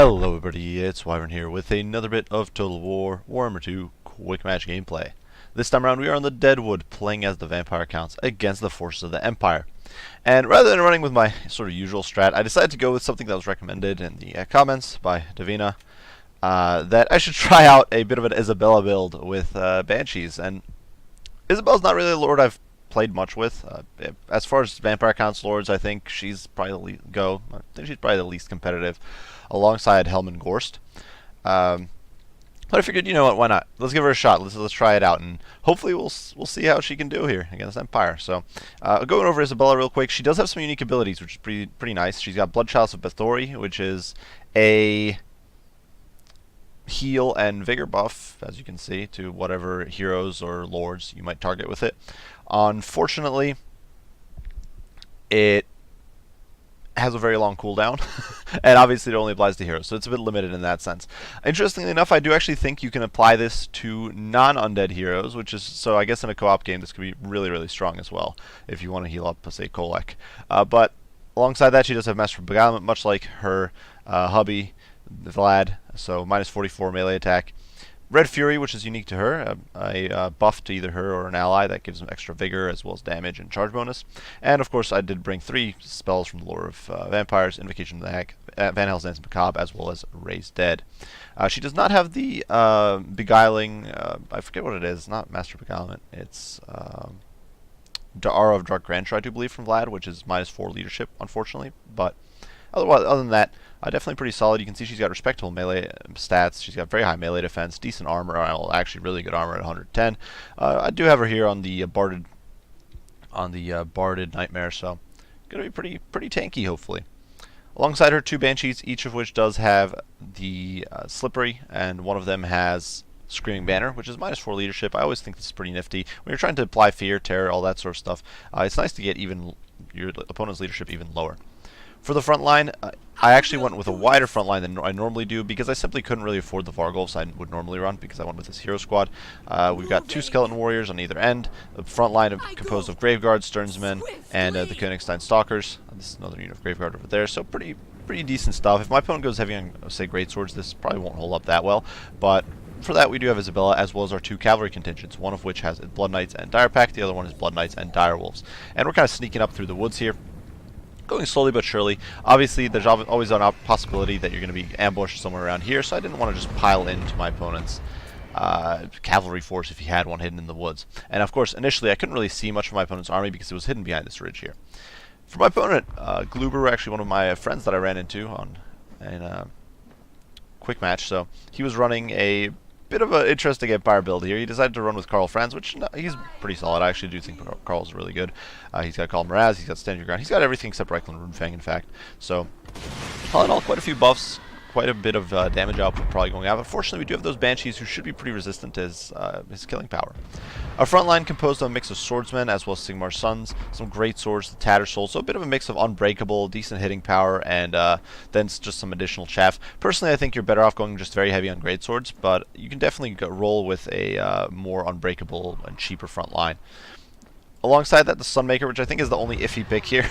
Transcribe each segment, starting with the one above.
Hello everybody, it's Wyvern here with another bit of Total War Warhammer 2 Quick Match gameplay. This time around we are on the Deadwood playing as the Vampire Counts against the forces of the Empire. And rather than running with my sort of usual strat, I decided to go with something that was recommended in the comments by Davina, that I should try out a bit of an Isabella build with Banshees. And Isabella's not really a lord I've played much with. As far as Vampire Counts lords, I think she's probably she's probably the least competitive, alongside Helman Gorst. But I figured, you know what, why not? Let's give her a shot. Let's try it out, and hopefully we'll see how she can do here against Empire. So, going over Isabella real quick, she does have some unique abilities, which is pretty nice. She's got Blood Chalice of Bathory, which is a heal and vigor buff, as you can see, to whatever heroes or lords you might target with it. Unfortunately, it has a very long cooldown, and obviously it only applies to heroes, so it's a bit limited in that sense. Interestingly enough, I do actually think you can apply this to non-undead heroes, which is, so I guess in a co-op game this could be really, really strong as well, if you want to heal up, say, Kolek. But alongside that, she does have Master of Beguilement, much like her hubby, Vlad, so minus 44 melee attack. Red Fury, which is unique to her, a buff to either her or an ally that gives them extra vigor as well as damage and charge bonus. And of course I did bring 3 spells from the lore of vampires, Invocation of the Hag, Van Hels's Dance Macabre, as well as Raise Dead. She does not have the Beguiling, I forget what it is, not Master Beguilement, it's Aura of Dark Grandeur, I do believe, from Vlad, which is minus 4 leadership, unfortunately. But other than that, definitely pretty solid. You can see she's got respectable melee stats. She's got very high melee defense, decent armor, well, actually really good armor at 110. I do have her here on the Barded Nightmare, so gonna be pretty tanky, hopefully. Alongside her, 2 Banshees, each of which does have the Slippery, and one of them has Screaming Banner, which is minus 4 leadership. I always think this is pretty nifty when you're trying to apply fear, terror, all that sort of stuff. It's nice to get even your opponent's leadership even lower. For the front line, I actually went with a wider front line than I normally do because I simply couldn't really afford the Vargolfs I would normally run, because I went with this hero squad. We've got 2 Skeleton Warriors on either end. The front line composed of Graveguards, Stearnsmen, and the Königstein Stalkers. This is another unit of Graveguard over there, so pretty decent stuff. If my opponent goes heavy on, say, Greatswords, this probably won't hold up that well, but for that we do have Isabella, as well as our 2 cavalry contingents, one of which has Blood Knights and Dire Pack, the other one is Blood Knights and Dire Wolves. And we're kind of sneaking up through the woods here, going slowly but surely. Obviously, there's always a possibility that you're going to be ambushed somewhere around here, so I didn't want to just pile into my opponent's cavalry force if he had one hidden in the woods. And of course, initially, I couldn't really see much of my opponent's army because it was hidden behind this ridge here. For my opponent, Gluber, actually one of my friends that I ran into in a quick match, so he was running a bit of an interesting Empire build here. He decided to run with Karl Franz, which he's pretty solid. I actually do think Karl's really good. He's got Karl Miraz, he's got Stand Your Ground, he's got everything except Reikland Runefang, in fact. So, all in all, quite a few buffs, quite a bit of damage output probably going out. Unfortunately, we do have those Banshees who should be pretty resistant to his killing power. Our front line composed of a mix of swordsmen as well as Sigmar's sons, some great swords, the Tattersoul, so a bit of a mix of unbreakable, decent hitting power, and then just some additional chaff. Personally, I think you're better off going just very heavy on great swords, but you can definitely roll with a more unbreakable and cheaper front line. Alongside that, the Sunmaker, which I think is the only iffy pick here.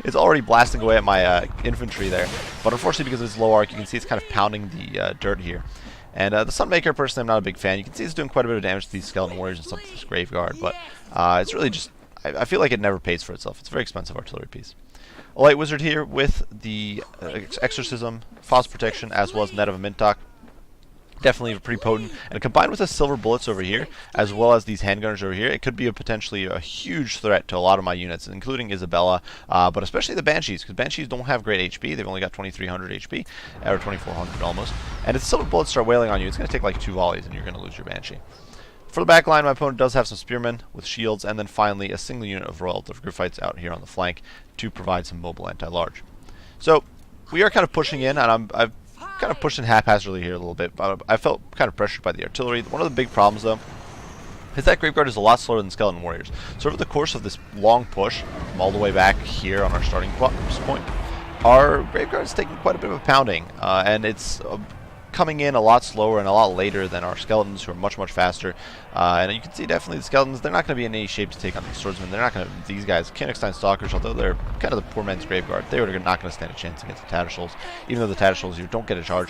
It's already blasting away at my infantry there, but unfortunately because of its low arc, you can see it's kind of pounding the dirt here. And the Sunmaker, personally, I'm not a big fan. You can see it's doing quite a bit of damage to these Skeleton Warriors and some of this Graveguard, but it's really just, I feel like it never pays for itself. It's a very expensive artillery piece. A Light Wizard here with the Exorcism, Frost Protection, as well as Net of a Mintok. Definitely pretty potent, and combined with the silver bullets over here, as well as these handgunners over here, it could be potentially a huge threat to a lot of my units, including Isabella, but especially the Banshees, because Banshees don't have great HP. They've only got 2300 HP, or 2400 almost, and if the silver bullets start wailing on you, it's going to take like 2 volleys, and you're going to lose your Banshee. For the back line, my opponent does have some spearmen with shields, and then finally a single unit of Royal Gryphites out here on the flank to provide some mobile anti-large. So we are kind of pushing in, and I've kind of pushing haphazardly here a little bit, but I felt kind of pressured by the artillery. One of the big problems, though, is that Graveguard is a lot slower than Skeleton Warriors. So over the course of this long push, from all the way back here on our starting point, our Graveguard is taking quite a bit of a pounding, and it's coming in a lot slower and a lot later than our skeletons, who are much, much faster. And you can see definitely the skeletons, they're not going to be in any shape to take on these swordsmen. They're not going to, these guys, Königstein Stalkers, although they're kind of the poor man's Graveguard, they are not going to stand a chance against the Tattersouls, even though the Tattersouls, you don't get a charge.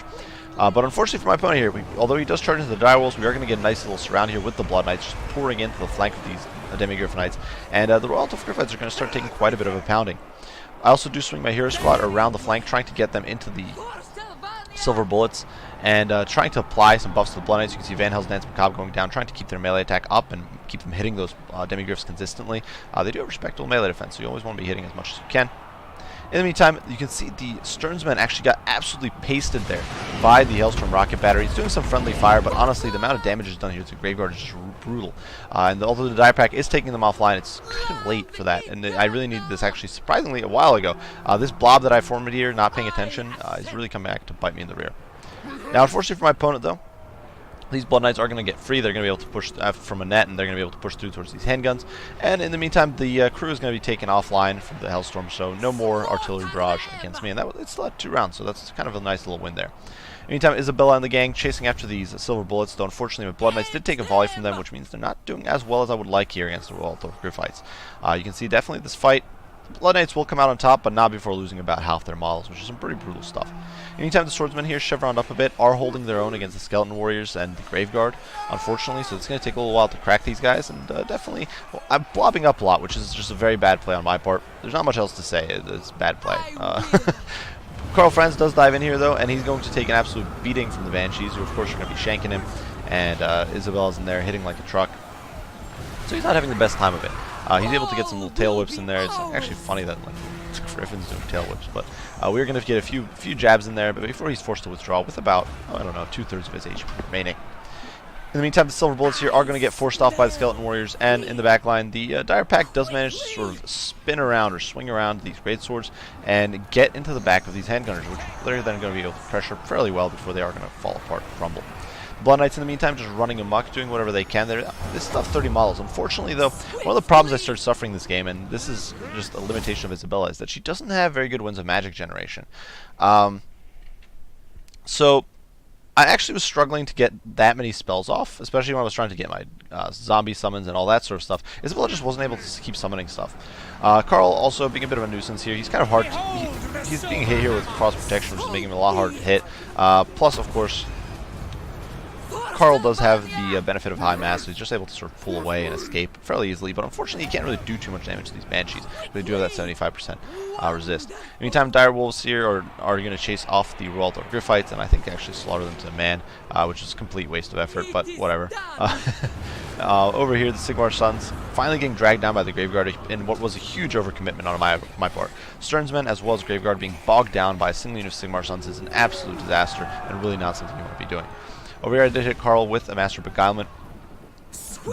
But unfortunately for my opponent here, although he does charge into the direwolves, we are going to get a nice little surround here with the Blood Knights, just pouring into the flank of these Demigryph Knights. And the Royal Gryphites are going to start taking quite a bit of a pounding. I also do swing my hero squad around the flank, trying to get them into the silver bullets, and trying to apply some buffs to the Blood Knights. You can see Van Hels's Dance Macabre going down, trying to keep their melee attack up and keep them hitting those Demigryphs consistently. They do have respectable melee defense, so you always want to be hitting as much as you can. In the meantime, you can see the Sternsman actually got absolutely pasted there by the Hailstorm rocket battery. He's doing some friendly fire, but honestly, the amount of damage is done here to the Graveguard is just brutal. And although the Dire Pack is taking them offline, it's kind of late for that. And I really needed this actually surprisingly a while ago. This blob that I formed here, not paying attention, is really coming back to bite me in the rear. Now, unfortunately for my opponent, though, these Blood Knights are going to get free. They're going to be able to push from a net, and they're going to be able to push through towards these handguns. And in the meantime, the crew is going to be taken offline from the Hailstorm, so no more artillery barrage against me. And it still had 2 rounds, so that's kind of a nice little win there. Meantime, Isabella and the gang chasing after these silver bullets, though unfortunately my Blood Knights did take a volley from them, which means they're not doing as well as I would like here against the Royal Gryphites. You can see definitely this fight, Blood Knights will come out on top, but not before losing about half their models, which is some pretty brutal stuff. Anytime the swordsmen here chevroned up a bit, are holding their own against the skeleton warriors and the Graveguard, unfortunately, so it's going to take a little while to crack these guys, and definitely, well, I'm blobbing up a lot, which is just a very bad play on my part. There's not much else to say, it's bad play. Karl Franz does dive in here, though, and he's going to take an absolute beating from the Banshees, who of course are going to be shanking him, and Isabella's in there hitting like a truck. So he's not having the best time of it. He's able to get some little tail whips in there. It's actually funny that like Griffin's doing tail whips, but we're going to get a few jabs in there, but before he's forced to withdraw with about, I don't know, 2/3 of his HP remaining. In the meantime, the silver bullets here are going to get forced off by the skeleton warriors, and in the back line, the Dire Pack does manage to sort of spin around or swing around these great swords and get into the back of these handgunners, which they're then going to be able to pressure fairly well before they are going to fall apart and crumble. Blood Knights in the meantime just running amok, doing whatever they can. This stuff 30 models. Unfortunately, though, one of the problems I started suffering this game, and this is just a limitation of Isabella, is that she doesn't have very good winds of magic generation. So I actually was struggling to get that many spells off, especially when I was trying to get my zombie summons and all that sort of stuff. Isabella just wasn't able to keep summoning stuff. Karl also being a bit of a nuisance here. He's kind of hard to, he's being hit here with cross protection, which is making him a lot harder to hit. Plus, of course, Karl does have the benefit of high mass, so he's just able to sort of pull away and escape fairly easily, but unfortunately he can't really do too much damage to these Banshees. They do have that 75% resist. Meantime, Dire Wolves here are going to chase off the Royal Gryphites, and I think actually slaughter them to a man, which is a complete waste of effort, but whatever. Over here, the Sigmar Sons finally getting dragged down by the Graveguard in what was a huge overcommitment on my part. Sternsmen as well as Graveguard being bogged down by a single unit of Sigmar Sons is an absolute disaster, and really not something you want to be doing. Over here I did hit Karl with a Master of Beguilement,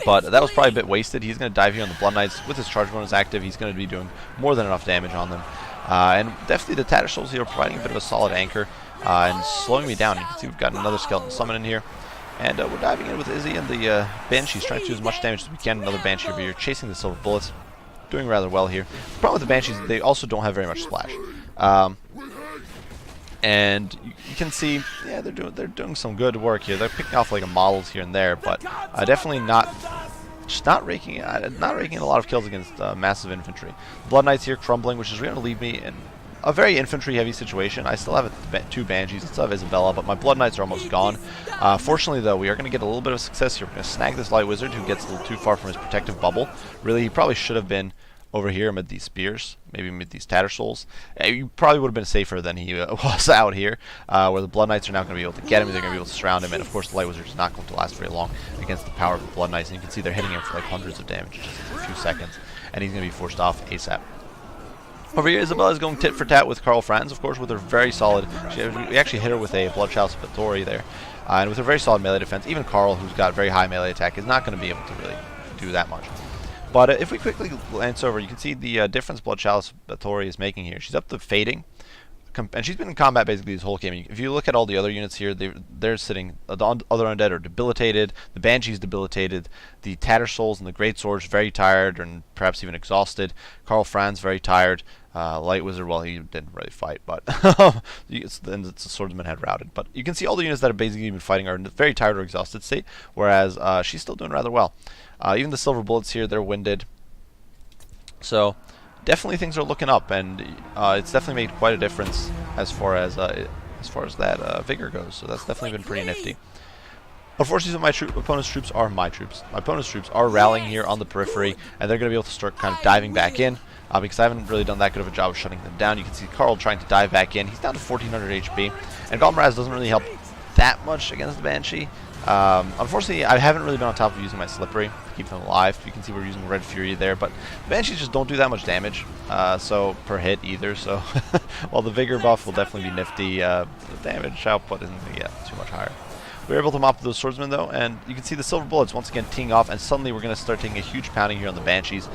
but that was probably a bit wasted. He's going to dive here on the Blood Knights with his charge bonus active. He's going to be doing more than enough damage on them. And definitely the Tattersouls here are providing a bit of a solid anchor and slowing me down. You can see we've got another Skeleton Summon in here. And we're diving in with Izzy and the Banshees, trying to do as much damage as we can. Another Banshee over here chasing the silver bullets. Doing rather well here. The problem with the Banshees is they also don't have very much splash. And you can see, yeah, they're doing some good work here. They're picking off like models here and there, but definitely not raking in a lot of kills against massive infantry. Blood Knights here crumbling, which is going to leave me in a very infantry-heavy situation. I still have 2 Banshees, I still have Isabella, but my Blood Knights are almost gone. Fortunately, though, we are going to get a little bit of success here. We're going to snag this Light Wizard who gets a little too far from his protective bubble. Really, he probably should have been over here amid these spears, maybe amid these Tattersouls. You probably would have been safer than he was out here, where the Blood Knights are now going to be able to get him, they're going to be able to surround him, and of course the Light Wizard is not going to last very long against the power of the Blood Knights, and you can see they're hitting him for like hundreds of damage in just a few seconds, and he's going to be forced off ASAP. Over here, Isabella is going tit for tat with Karl Franz, of course, with her very solid, we actually hit her with a Blood Chalice of Vittori there, and with her very solid melee defense. Even Karl, who's got very high melee attack, is not going to be able to really do that much. But if we quickly glance over, you can see the difference Blood Chalice Vittori is making here. She's up to fading, and she's been in combat basically this whole game. If you look at all the other units here, they're sitting, the other undead are debilitated, the Banshee's debilitated, the Tattersouls and the Great Swords very tired and perhaps even exhausted, Karl Franz very tired, Light Wizard, well, he didn't really fight, but then it's a swordsman had routed. But you can see all the units that have basically been fighting are in a very tired or exhausted state, whereas she's still doing rather well. Even the silver bullets here, they're winded. So definitely things are looking up, and it's definitely made quite a difference as far as that vigor goes. So that's definitely been pretty nifty. Unfortunately, my opponent's troops are my troops. My opponent's troops are rallying here on the periphery, and they're going to be able to start kind of diving back in, because I haven't really done that good of a job of shutting them down. You can see Carl trying to dive back in. He's down to 1400 HP, and Galmaraz doesn't really help that much against the Banshee. Unfortunately, I haven't really been on top of using my Slippery to keep them alive. You can see we're using Red Fury there, but the Banshees just don't do that much damage, so per hit either. So while the Vigor buff will definitely be nifty, the damage output isn't going to get too much higher. We were able to mop those swordsmen though, and you can see the silver bullets once again teeing off, and suddenly we're going to start taking a huge pounding here on the Banshees.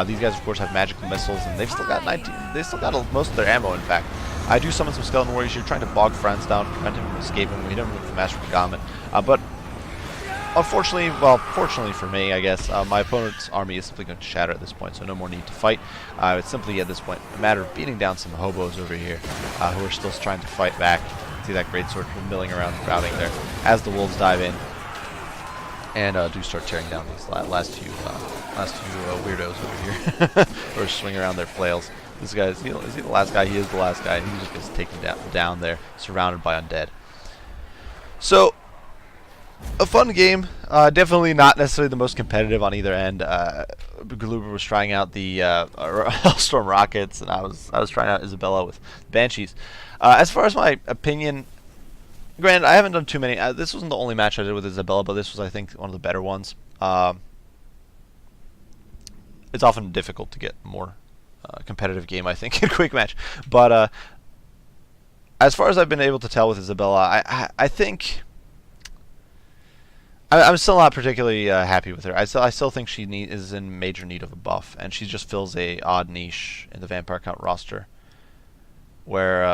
These guys, of course, have magical missiles, and they've still got 19. They still got most of their ammo, in fact. I do summon some skeleton warriors here, trying to bog Franz down, prevent him from escaping. We hit him with the Master Garment, but unfortunately, well, fortunately for me, I guess, my opponent's army is simply going to shatter at this point, so no more need to fight. It's simply, at this point, a matter of beating down some hobos over here who are still trying to fight back. See that great sword milling around, routing there, as the wolves dive in and do start tearing down these last few weirdos over here who are swinging around their flails. This guy, is he the last guy? He is the last guy, and he just gets taken down there, surrounded by undead. So, a fun game, definitely not necessarily the most competitive on either end. Galuber was trying out the Hellstorm rockets, and I was trying out Isabella with Banshees. As far as my opinion, granted, I haven't done too many. This wasn't the only match I did with Isabella, but this was, I think, one of the better ones. It's often difficult to get more competitive game, I think, in quick match. But as far as I've been able to tell with Isabella, I think I'm still not particularly happy with her. I still think she is in major need of a buff, and she just fills a odd niche in the Vampire Count roster, where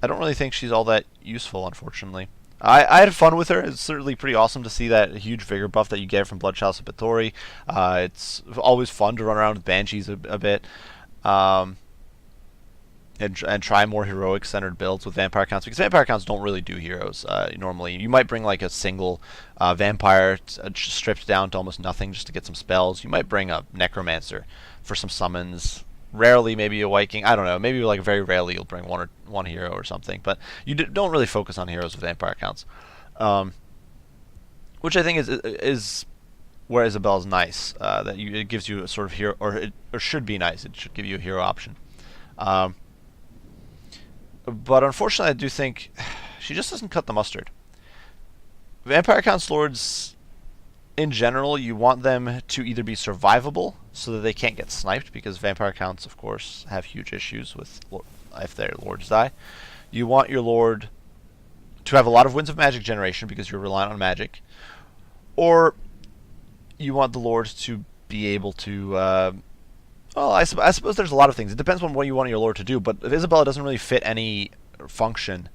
I don't really think she's all that useful, unfortunately. I had fun with her. It's certainly pretty awesome to see that huge vigor buff that you get from Blood Chalice of Batory. It's always fun to run around with Banshees a bit. And try more heroic-centered builds with Vampire Counts, because Vampire Counts don't really do heroes normally. You might bring like a single Vampire stripped down to almost nothing just to get some spells. You might bring a Necromancer for some summons. Rarely, maybe a Viking. I don't know. Maybe like very rarely you'll bring one hero or something. But you don't really focus on heroes with Vampire Counts, which I think is where Isabella's nice. It gives you a sort of hero, or should be nice. It should give you a hero option. But unfortunately, I do think she just doesn't cut the mustard. Vampire Counts Lords, in general, you want them to either be survivable, so that they can't get sniped, because Vampire Counts, of course, have huge issues with if their lords die. You want your lord to have a lot of Winds of Magic generation, because you're reliant on magic. Or you want the lord to be able to... well, I suppose there's a lot of things. It depends on what you want your lord to do, but Isabella doesn't really fit any function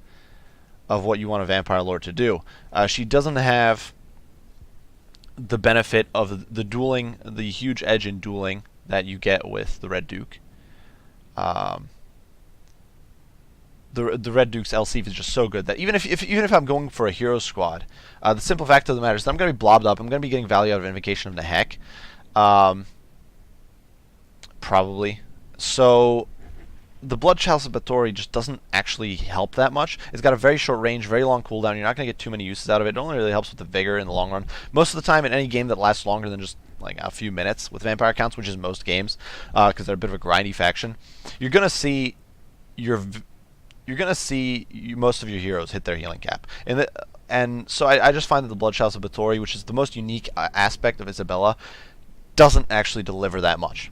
of what you want a vampire lord to do. She doesn't have the benefit of the dueling, the huge edge in dueling that you get with the Red Duke. The Red Duke's LC is just so good that even if I'm going for a hero squad, the simple fact of the matter is that I'm going to be blobbed up. I'm going to be getting value out of Invocation of the Heck. Probably. So the Blood Chalice of Batory just doesn't actually help that much. It's got a very short range, very long cooldown. You're not going to get too many uses out of it. It only really helps with the vigor in the long run. Most of the time in any game that lasts longer than just like a few minutes with Vampire Counts, which is most games, because they're a bit of a grindy faction, you're going to see most of your heroes hit their healing cap. And so I just find that the Blood Chalice of Batory, which is the most unique aspect of Isabella, doesn't actually deliver that much.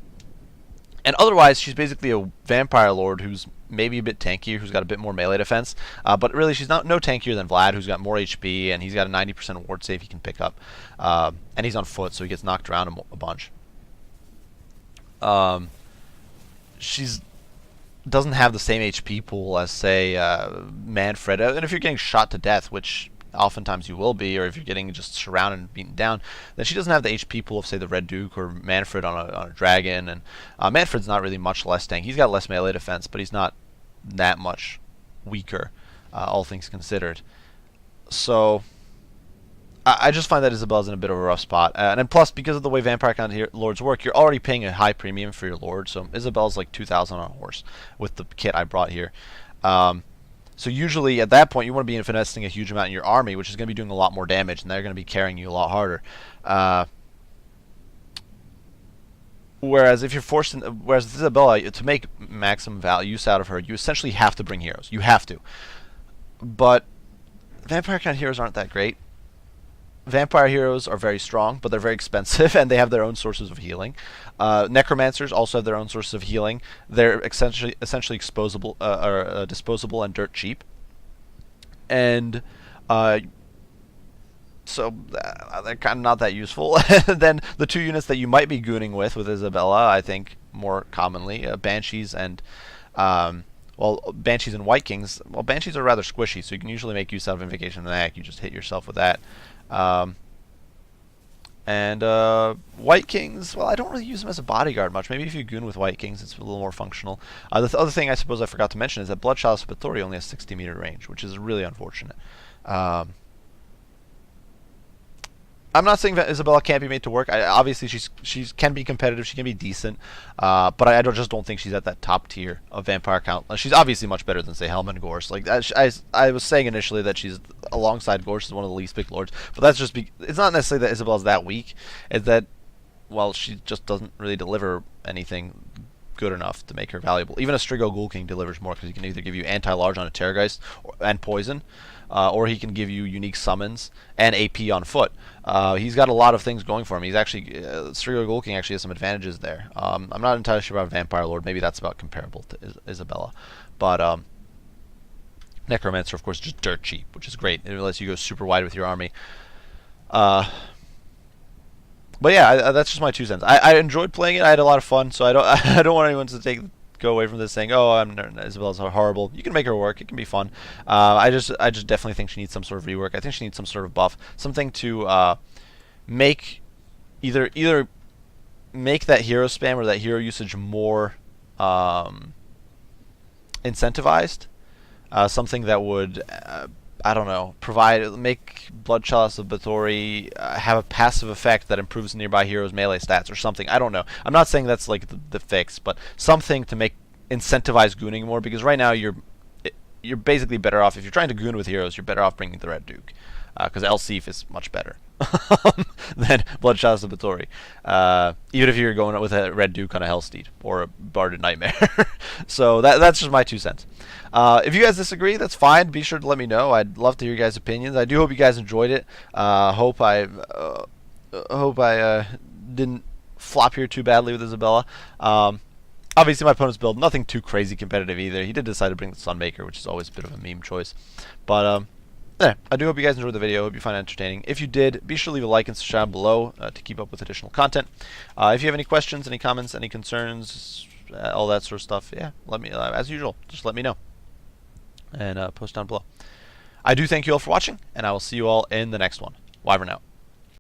And otherwise, she's basically a vampire lord who's maybe a bit tankier, who's got a bit more melee defense. But really, she's no tankier than Vlad, who's got more HP, and he's got a 90% ward save he can pick up. And he's on foot, so he gets knocked around a bunch. She's doesn't have the same HP pool as, say, Manfred. And if you're getting shot to death, which oftentimes you will be, or if you're getting just surrounded and beaten down, then she doesn't have the HP pool of, say, the Red Duke or Manfred on a dragon. And Manfred's not really much less tank. He's got less melee defense, but he's not that much weaker, all things considered. So I just find that Isabella's in a bit of a rough spot. And then plus, because of the way Vampire Count Lords work, you're already paying a high premium for your Lord. So Isabella's like 2,000 on a horse with the kit I brought here. So usually at that point, you want to be investing a huge amount in your army, which is going to be doing a lot more damage, and they're going to be carrying you a lot harder. Whereas if you're forced, whereas with Isabella, to make maximum use out of her, you essentially have to bring heroes. You have to. But Vampire Count heroes aren't that great. Vampire heroes are very strong, but they're very expensive, and they have their own sources of healing. Necromancers also have their own sources of healing. They're essentially disposable and dirt cheap. And so they're kind of not that useful. Then the two units that you might be gooning with Isabella, I think more commonly, Banshees and Banshees and White Kings. Well, Banshees are rather squishy, so you can usually make use out of Invocation of the Neck. You just hit yourself with that. White Kings, well, I don't really use them as a bodyguard much. Maybe if you goon with White Kings, it's a little more functional. The other thing I suppose I forgot to mention is that Bloodshot Sabatori only has 60-meter range, which is really unfortunate. I'm not saying that Isabella can't be made to work. Obviously, she can be competitive. She can be decent, but I just don't think she's at that top tier of Vampire Count. She's obviously much better than, say, Helm Gorse. Like I was saying initially that she's alongside Gorse is one of the least picked lords, but that's just it's not necessarily that Isabella's that weak. It's that, well, she just doesn't really deliver anything good enough to make her valuable. Even a Strigo Ghoul King delivers more because he can either give you anti-large on a Terrorgeist and poison, or he can give you unique summons and AP on foot. He's got a lot of things going for him. He's actually Strigo Ghoul King actually has some advantages there. I'm not entirely sure about Vampire Lord. Maybe that's about comparable to Isabella, but Necromancer, of course, is just dirt cheap, which is great. It lets you go super wide with your army. But yeah, that's just my 2 cents. I enjoyed playing it. I had a lot of fun, so I don't want anyone to go away from this saying, "Oh, Isabella's horrible." You can make her work. It can be fun. I just definitely think she needs some sort of rework. I think she needs some sort of buff, something to make either make that hero spam or that hero usage more incentivized. Something that would I don't know, make Blood Chalice of Bathory have a passive effect that improves nearby heroes' melee stats or something. I don't know. I'm not saying that's like the fix, but something to make incentivize gooning more, because right now you're basically better off, if you're trying to goon with heroes, you're better off bringing the Red Duke, because Elsif is much better than Blood Chalice of Bathory. Even if you're going with a Red Duke on a Hellsteed or a Barded Nightmare. So that's just my 2 cents. If you guys disagree, that's fine. Be sure to let me know. I'd love to hear your guys' opinions. I do hope you guys enjoyed it. Hope I didn't flop here too badly with Isabella. Obviously, my opponent's build, nothing too crazy competitive either. He did decide to bring the Sunmaker, which is always a bit of a meme choice. But yeah, I do hope you guys enjoyed the video. I hope you find it entertaining. If you did, be sure to leave a like and subscribe below to keep up with additional content. If you have any questions, any comments, any concerns, all that sort of stuff, yeah, let me, as usual, just let me know. And post down below. I do thank you all for watching, and I will see you all in the next one. Wyvern out.